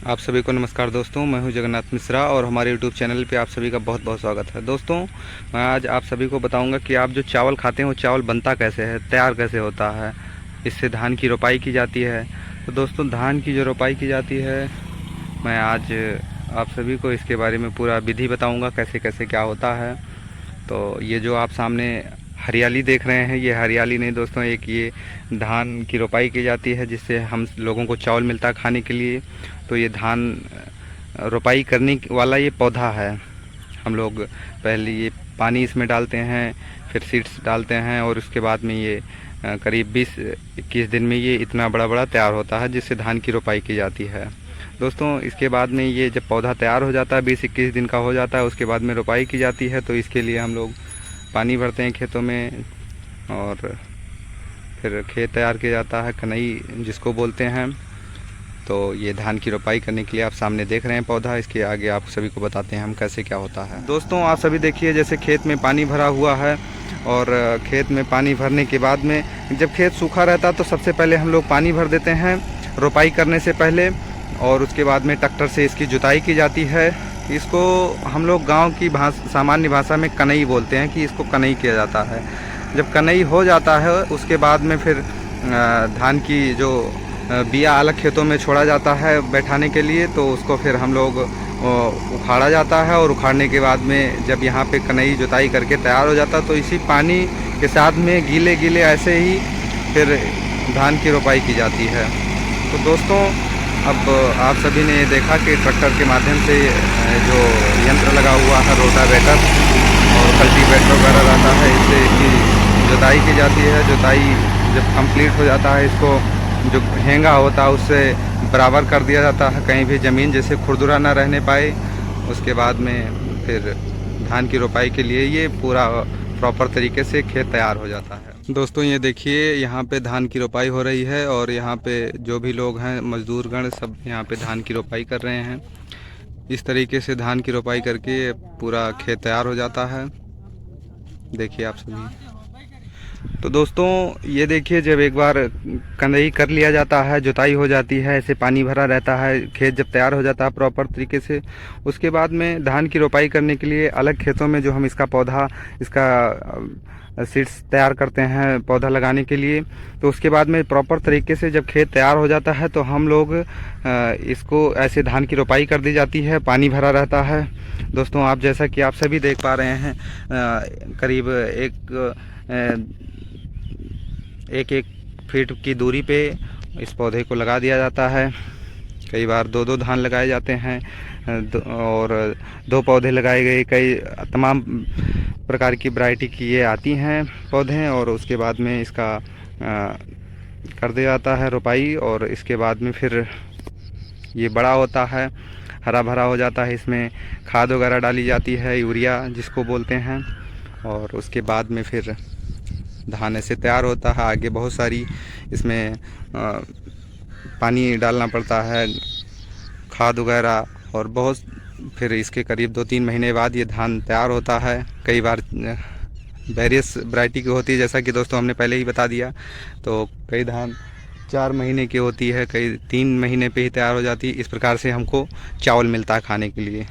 आप सभी को नमस्कार दोस्तों, मैं हूं जगन्नाथ मिश्रा और हमारे यूट्यूब चैनल पे आप सभी का बहुत बहुत स्वागत है। दोस्तों, मैं आज आप सभी को बताऊंगा कि आप जो चावल खाते हैं वो चावल बनता कैसे है, तैयार कैसे होता है, इससे धान की रोपाई की जाती है। तो दोस्तों, धान की जो रोपाई की जाती है, मैं आज आप सभी को इसके बारे में पूरा विधि बताऊँगा, कैसे कैसे क्या होता है। तो ये जो आप सामने हरियाली देख रहे हैं, ये हरियाली नहीं दोस्तों, एक ये धान की रोपाई की जाती है जिससे हम लोगों को चावल मिलता है खाने के लिए। तो ये धान रोपाई करने वाला ये पौधा है। हम लोग पहले ये पानी इसमें डालते हैं, फिर सीड्स डालते हैं और उसके बाद में ये करीब 20-21 दिन में ये इतना बड़ा बड़ा तैयार होता है जिससे धान की रोपाई की जाती है। दोस्तों, इसके बाद में ये जब पौधा तैयार हो जाता है, 20-21 दिन का हो जाता है, उसके बाद में रोपाई की जाती है। तो इसके लिए हम लोग पानी भरते हैं खेतों में और फिर खेत तैयार किया जाता है, कनई जिसको बोलते हैं। तो ये धान की रोपाई करने के लिए आप सामने देख रहे हैं पौधा, इसके आगे आप सभी को बताते हैं हम कैसे क्या होता है। दोस्तों, आप सभी देखिए, जैसे खेत में पानी भरा हुआ है और खेत में पानी भरने के बाद में जब खेत सूखा रहता है तो सबसे पहले हम लोग पानी भर देते हैं रोपाई करने से पहले, और उसके बाद में ट्रैक्टर से इसकी जुताई की जाती है। इसको हम लोग गांव की सामान्य भाषा में कनई बोलते हैं कि इसको कनई किया जाता है। जब कनई हो जाता है उसके बाद में फिर धान की जो बिया अलग खेतों में छोड़ा जाता है बैठाने के लिए, तो उसको फिर हम लोग उखाड़ा जाता है और उखाड़ने के बाद में जब यहाँ पे कनई जुताई करके तैयार हो जाता है तो इसी पानी के साथ में गीले गीले ऐसे ही फिर धान की रोपाई की जाती है। तो दोस्तों, अब आप सभी ने देखा कि ट्रैक्टर के माध्यम से जो यंत्र लगा हुआ है, रोटावेटर और कल्टीवेटर वगैरह रहता है, इससे इसकी जुताई की जाती है। जुताई जब कंप्लीट हो जाता है, इसको जो हेंगा होता है उससे बराबर कर दिया जाता है, कहीं भी ज़मीन जैसे खुरदुरा ना रहने पाए। उसके बाद में फिर धान की रोपाई के लिए ये पूरा प्रॉपर तरीके से खेत तैयार हो जाता है। दोस्तों, ये देखिए, यहाँ पे धान की रोपाई हो रही है और यहाँ पे जो भी लोग हैं मजदूरगण सब यहाँ पे धान की रोपाई कर रहे हैं। इस तरीके से धान की रोपाई करके पूरा खेत तैयार हो जाता है, देखिए आप सभी। तो दोस्तों, ये देखिए, जब एक बार कनई कर लिया जाता है, जुताई हो जाती है, ऐसे पानी भरा रहता है, खेत जब तैयार हो जाता है प्रॉपर तरीके से, उसके बाद में धान की रोपाई करने के लिए अलग खेतों में जो हम इसका पौधा, इसका सीड्स तैयार करते हैं पौधा लगाने के लिए। तो उसके बाद में प्रॉपर तरीके से जब खेत तैयार हो जाता है तो हम लोग इसको ऐसे धान की रोपाई कर दी जाती है, पानी भरा रहता है। दोस्तों, आप जैसा कि आप सभी देख पा रहे हैं, करीब एक फीट की दूरी पे इस पौधे को लगा दिया जाता है। कई बार दो दो धान लगाए जाते हैं और दो पौधे लगाए गए, कई तमाम प्रकार की वैरायटी की ये आती हैं पौधे, और उसके बाद में इसका कर दिया जाता है रोपाई। और इसके बाद में फिर ये बड़ा होता है, हरा भरा हो जाता है, इसमें खाद वगैरह डाली जाती है, यूरिया जिसको बोलते हैं। और उसके बाद में फिर धान ऐसे तैयार होता है। आगे बहुत सारी इसमें पानी डालना पड़ता है, खाद वगैरह, और बहुत फिर इसके करीब 2-3 महीने बाद ये धान तैयार होता है। कई बार वेरियस वैरायटी की होती है, जैसा कि दोस्तों हमने पहले ही बता दिया। तो कई धान 4 महीने की होती है, कई 3 महीने पे ही तैयार हो जाती है। इस प्रकार से हमको चावल मिलता है खाने के लिए।